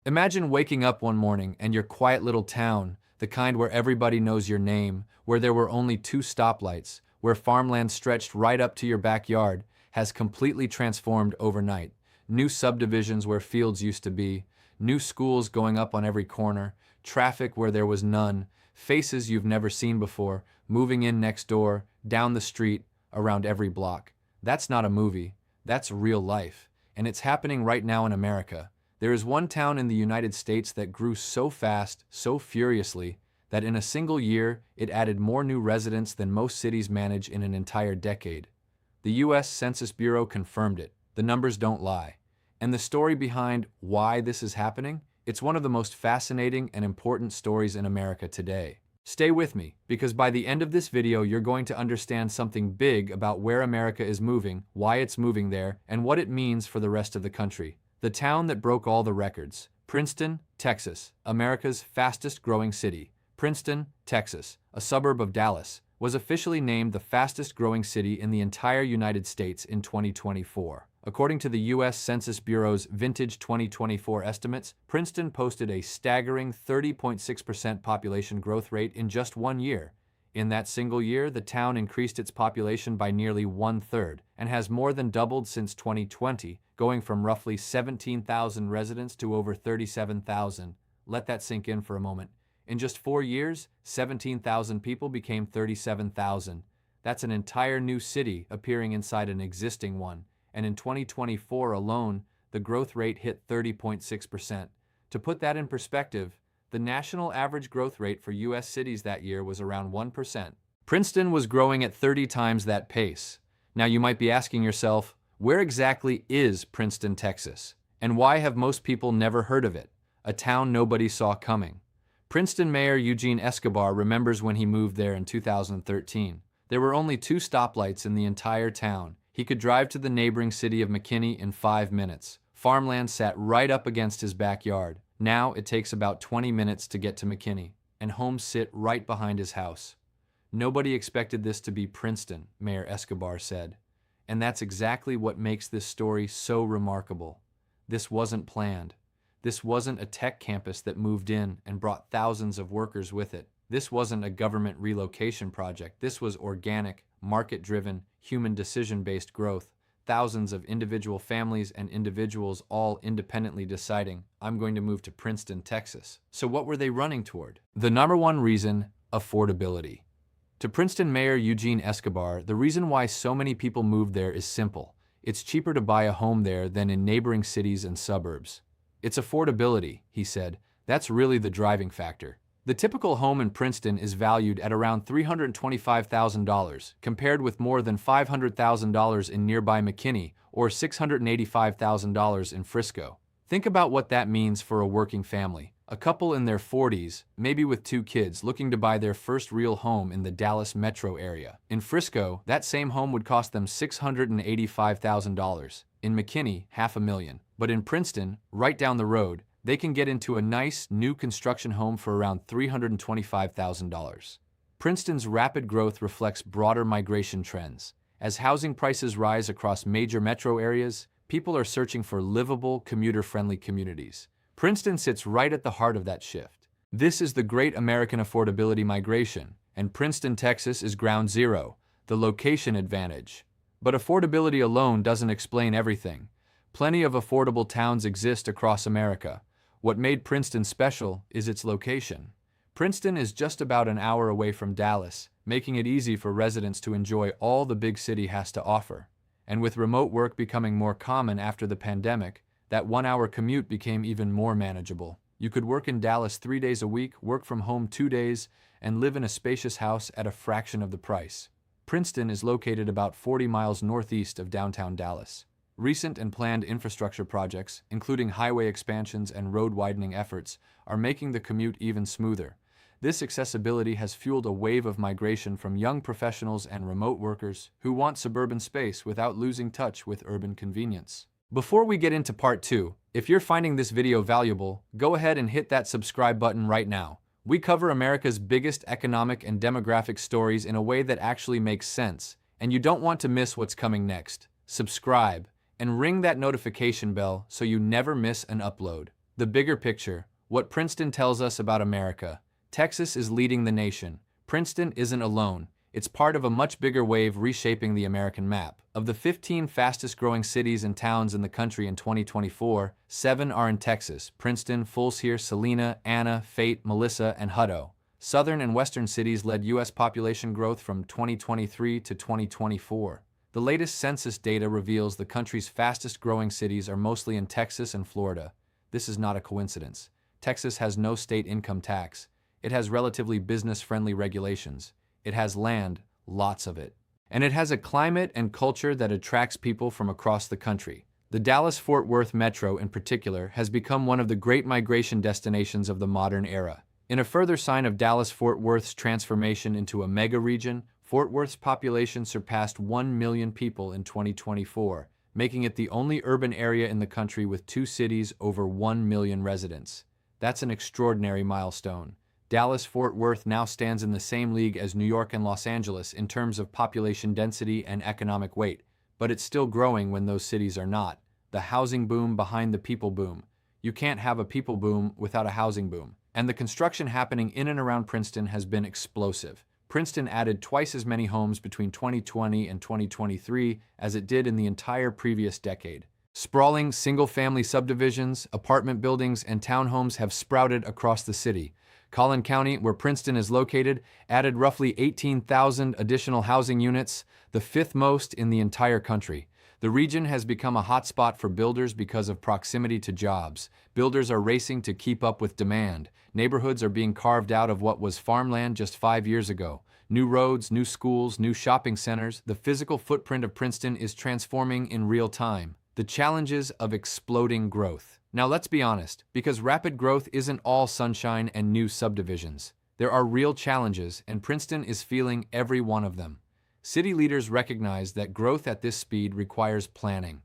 Imagine waking up one morning and your quiet little town, the kind where everybody knows your name, where there were only two stoplights, where farmland stretched right up to your backyard, has completely transformed overnight. New subdivisions where fields used to be, new schools going up on every corner, traffic where there was none, faces you've never seen before, moving in next door, down the street, around every block. That's not a movie, that's real life, and it's happening right now in America. There is one town in the United States that grew so fast, so furiously, that in a single year it added more new residents than most cities manage in an entire decade. The U.S. Census Bureau confirmed it. The numbers don't lie. And the story behind why this is happening? It's one of the most fascinating and important stories in America today. Stay with me, because by the end of this video you're going to understand something big about where America is moving, why it's moving there, and what it means for the rest of the country. The town that broke all the records. Princeton, Texas, America's fastest growing city. Princeton, Texas, a suburb of Dallas, was officially named the fastest growing city in the entire United States in 2024. According to the U.S. Census Bureau's Vintage 2024 estimates, Princeton posted a staggering 30.6% population growth rate in just 1 year. In that single year, the town increased its population by nearly 1/3 and has more than doubled since 2020, going from roughly 17,000 residents to over 37,000. Let that sink in for a moment. In just 4 years, 17,000 people became 37,000. That's an entire new city appearing inside an existing one. And in 2024 alone, the growth rate hit 30.6%. To put that in perspective, the national average growth rate for U.S. cities that year was around 1%. Princeton was growing at 30 times that pace. Now you might be asking yourself, where exactly is Princeton, Texas? And why have most people never heard of it? A town nobody saw coming. Princeton Mayor Eugene Escobar remembers when he moved there in 2013. There were only two stoplights in the entire town. He could drive to the neighboring city of McKinney in 5 minutes. Farmland sat right up against his backyard. Now it takes about 20 minutes to get to McKinney, and homes sit right behind his house. Nobody expected this to be Princeton, Mayor Escobar said. And that's exactly what makes this story so remarkable. This wasn't planned. This wasn't a tech campus that moved in and brought thousands of workers with it. This wasn't a government relocation project. This was organic, market-driven, human decision-based growth. Thousands of individual families and individuals all independently deciding, I'm going to move to Princeton, Texas. So what were they running toward? The number one reason, affordability. To Princeton Mayor Eugene Escobar, the reason why so many people moved there is simple. It's cheaper to buy a home there than in neighboring cities and suburbs. It's affordability, he said. That's really the driving factor. The typical home in Princeton is valued at around $325,000, compared with more than $500,000 in nearby McKinney or $685,000 in Frisco. Think about what that means for a working family. A couple in their 40s, maybe with 2 kids, looking to buy their first real home in the Dallas metro area. In Frisco, that same home would cost them $685,000. In McKinney, $500,000. But in Princeton, right down the road, they can get into a nice, new construction home for around $325,000. Princeton's rapid growth reflects broader migration trends. As housing prices rise across major metro areas, people are searching for livable, commuter-friendly communities. Princeton sits right at the heart of that shift. This is the great American affordability migration, and Princeton, Texas is ground zero, the location advantage. But affordability alone doesn't explain everything. Plenty of affordable towns exist across America. What made Princeton special is its location. Princeton is just about an hour away from Dallas, making it easy for residents to enjoy all the big city has to offer. And with remote work becoming more common after the pandemic, that 1-hour commute became even more manageable. You could work in Dallas 3 days a week, work from home 2 days, and live in a spacious house at a fraction of the price. Princeton is located about 40 miles northeast of downtown Dallas. Recent and planned infrastructure projects, including highway expansions and road widening efforts, are making the commute even smoother. This accessibility has fueled a wave of migration from young professionals and remote workers who want suburban space without losing touch with urban convenience. Before we get into part 2, if you're finding this video valuable, go ahead and hit that subscribe button right now. We cover America's biggest economic and demographic stories in a way that actually makes sense, and you don't want to miss what's coming next. Subscribe and ring that notification bell so you never miss an upload. The bigger picture, what Princeton tells us about America. Texas is leading the nation. Princeton isn't alone. It's part of a much bigger wave reshaping the American map. Of the 15 fastest-growing cities and towns in the country in 2024, 7 are in Texas: Princeton, Fulshear, Salina, Anna, Fate, Melissa, and Hutto. Southern and western cities led U.S. population growth from 2023 to 2024. The latest census data reveals the country's fastest-growing cities are mostly in Texas and Florida. This is not a coincidence. Texas has no state income tax. It has relatively business-friendly regulations. It has land, lots of it. And it has a climate and culture that attracts people from across the country. The Dallas-Fort Worth metro, in particular, has become one of the great migration destinations of the modern era. In a further sign of Dallas-Fort Worth's transformation into a mega-region, Fort Worth's population surpassed 1 million people in 2024, making it the only urban area in the country with 2 cities over 1 million residents. That's an extraordinary milestone. Dallas-Fort Worth now stands in the same league as New York and Los Angeles in terms of population density and economic weight, but it's still growing when those cities are not. The housing boom behind the people boom. You can't have a people boom without a housing boom. And the construction happening in and around Princeton has been explosive. Princeton added twice as many homes between 2020 and 2023 as it did in the entire previous decade. Sprawling single-family subdivisions, apartment buildings, and townhomes have sprouted across the city. Collin County, where Princeton is located, added roughly 18,000 additional housing units, the 5th most in the entire country. The region has become a hotspot for builders because of proximity to jobs. Builders are racing to keep up with demand. Neighborhoods are being carved out of what was farmland just 5 years ago. New roads, new schools, new shopping centers. The physical footprint of Princeton is transforming in real time. The challenges of exploding growth. Now let's be honest, because rapid growth isn't all sunshine and new subdivisions. There are real challenges, and Princeton is feeling every one of them. City leaders recognize that growth at this speed requires planning.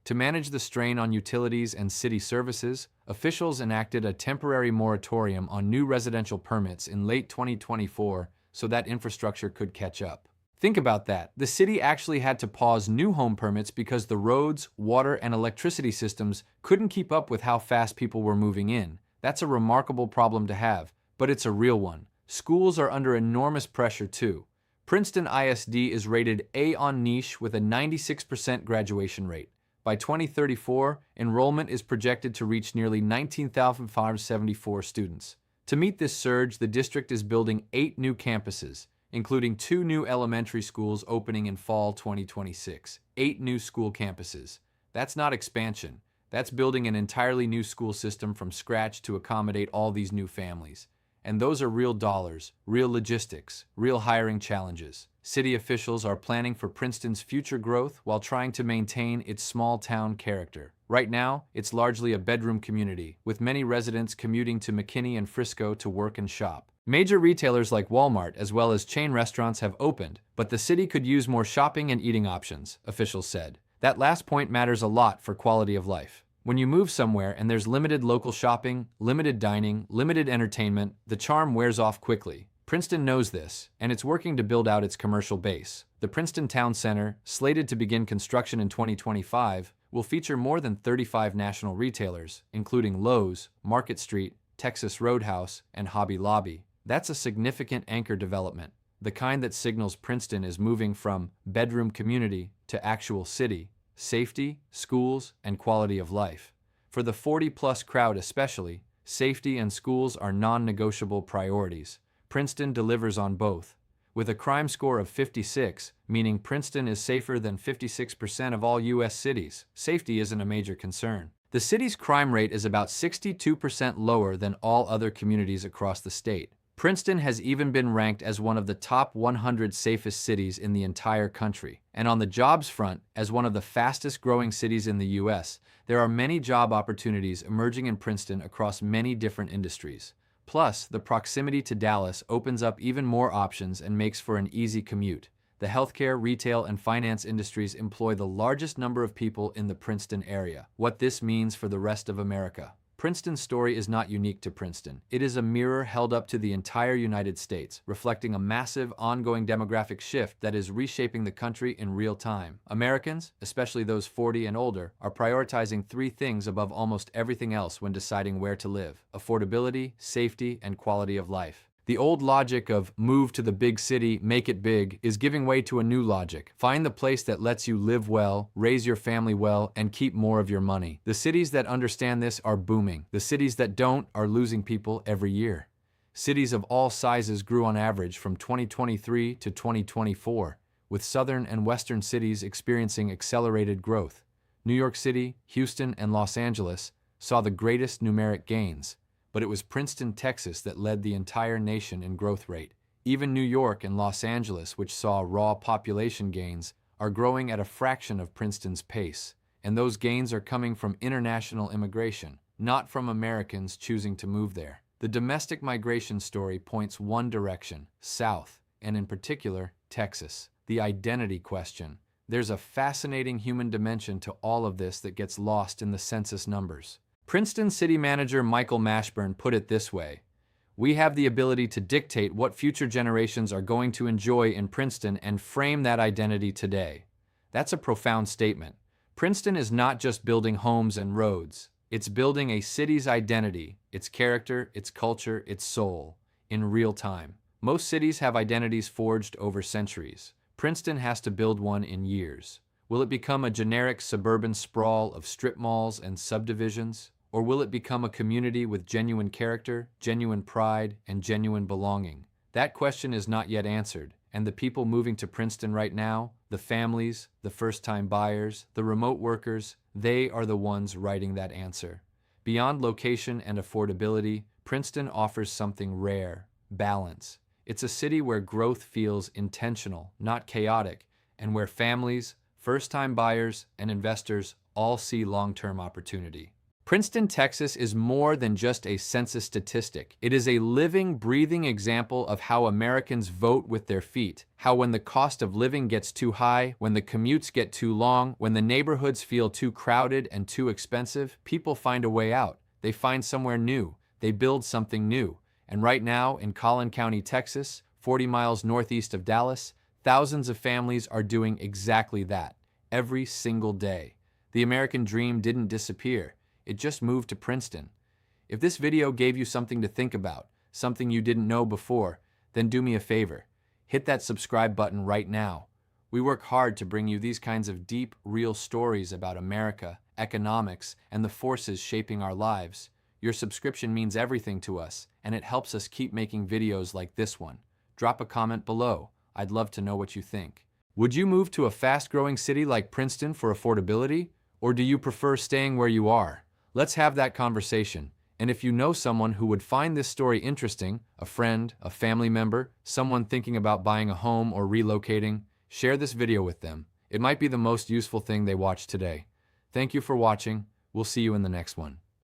To manage the strain on utilities and city services, officials enacted a temporary moratorium on new residential permits in late 2024 so that infrastructure could catch up. Think about that. The city actually had to pause new home permits because the roads, water, and electricity systems couldn't keep up with how fast people were moving in. That's a remarkable problem to have, but it's a real one. Schools are under enormous pressure too. Princeton ISD is rated A on niche with a 96% graduation rate. By 2034, enrollment is projected to reach nearly 19,574 students. To meet this surge, the district is building 8 new campuses, including 2 new elementary schools opening in fall 2026. 8 new school campuses. That's not expansion. That's building an entirely new school system from scratch to accommodate all these new families. And those are real dollars, real logistics, real hiring challenges. City officials are planning for Princeton's future growth while trying to maintain its small-town character. Right now, it's largely a bedroom community, with many residents commuting to McKinney and Frisco to work and shop. Major retailers like Walmart as well as chain restaurants have opened, but the city could use more shopping and eating options, officials said. That last point matters a lot for quality of life. When you move somewhere and there's limited local shopping, limited dining, limited entertainment, the charm wears off quickly. Princeton knows this, and it's working to build out its commercial base. The Princeton Town Center, slated to begin construction in 2025, will feature more than 35 national retailers, including Lowe's, Market Street, Texas Roadhouse, and Hobby Lobby. That's a significant anchor development, the kind that signals Princeton is moving from bedroom community to actual city. Safety, schools, and quality of life. For the 40-plus crowd especially, safety and schools are non-negotiable priorities. Princeton delivers on both. With a crime score of 56, meaning Princeton is safer than 56% of all U.S. cities, safety isn't a major concern. The city's crime rate is about 62% lower than all other communities across the state. Princeton has even been ranked as one of the top 100 safest cities in the entire country. And on the jobs front, as one of the fastest growing cities in the U.S., there are many job opportunities emerging in Princeton across many different industries. Plus, the proximity to Dallas opens up even more options and makes for an easy commute. The healthcare, retail, and finance industries employ the largest number of people in the Princeton area. What this means for the rest of America. Princeton's story is not unique to Princeton. It is a mirror held up to the entire United States, reflecting a massive, ongoing demographic shift that is reshaping the country in real time. Americans, especially those 40 and older, are prioritizing three things above almost everything else when deciding where to live: affordability, safety, and quality of life. The old logic of move to the big city, make it big, is giving way to a new logic. Find the place that lets you live well, raise your family well, and keep more of your money. The cities that understand this are booming. The cities that don't are losing people every year. Cities of all sizes grew on average from 2023 to 2024, with southern and western cities experiencing accelerated growth. New York City, Houston, and Los Angeles saw the greatest numeric gains, but it was Princeton, Texas that led the entire nation in growth rate. Even New York and Los Angeles, which saw raw population gains, are growing at a fraction of Princeton's pace, and those gains are coming from international immigration, not from Americans choosing to move there. The domestic migration story points one direction, south, and in particular, Texas. The identity question. There's a fascinating human dimension to all of this that gets lost in the census numbers. Princeton City Manager Michael Mashburn put it this way: "We have the ability to dictate what future generations are going to enjoy in Princeton and frame that identity today." That's a profound statement. Princeton is not just building homes and roads. It's building a city's identity, its character, its culture, its soul, in real time. Most cities have identities forged over centuries. Princeton has to build one in years. Will it become a generic suburban sprawl of strip malls and subdivisions? Or will it become a community with genuine character, genuine pride, and genuine belonging? That question is not yet answered, and the people moving to Princeton right now, the families, the first-time buyers, the remote workers, they are the ones writing that answer. Beyond location and affordability, Princeton offers something rare: balance. It's a city where growth feels intentional, not chaotic, and where families, first-time buyers, and investors all see long-term opportunity. Princeton, Texas is more than just a census statistic. It is a living, breathing example of how Americans vote with their feet, how when the cost of living gets too high, when the commutes get too long, when the neighborhoods feel too crowded and too expensive, people find a way out. They find somewhere new. They build something new. And right now, in Collin County, Texas, 40 miles northeast of Dallas, thousands of families are doing exactly that, every single day. The American dream didn't disappear. It just moved to Princeton. If this video gave you something to think about, something you didn't know before, then do me a favor. Hit that subscribe button right now. We work hard to bring you these kinds of deep, real stories about America, economics, and the forces shaping our lives. Your subscription means everything to us, and it helps us keep making videos like this one. Drop a comment below. I'd love to know what you think. Would you move to a fast-growing city like Princeton for affordability? Or do you prefer staying where you are? Let's have that conversation. And if you know someone who would find this story interesting, a friend, a family member, someone thinking about buying a home or relocating, share this video with them. It might be the most useful thing they watch today. Thank you for watching. We'll see you in the next one.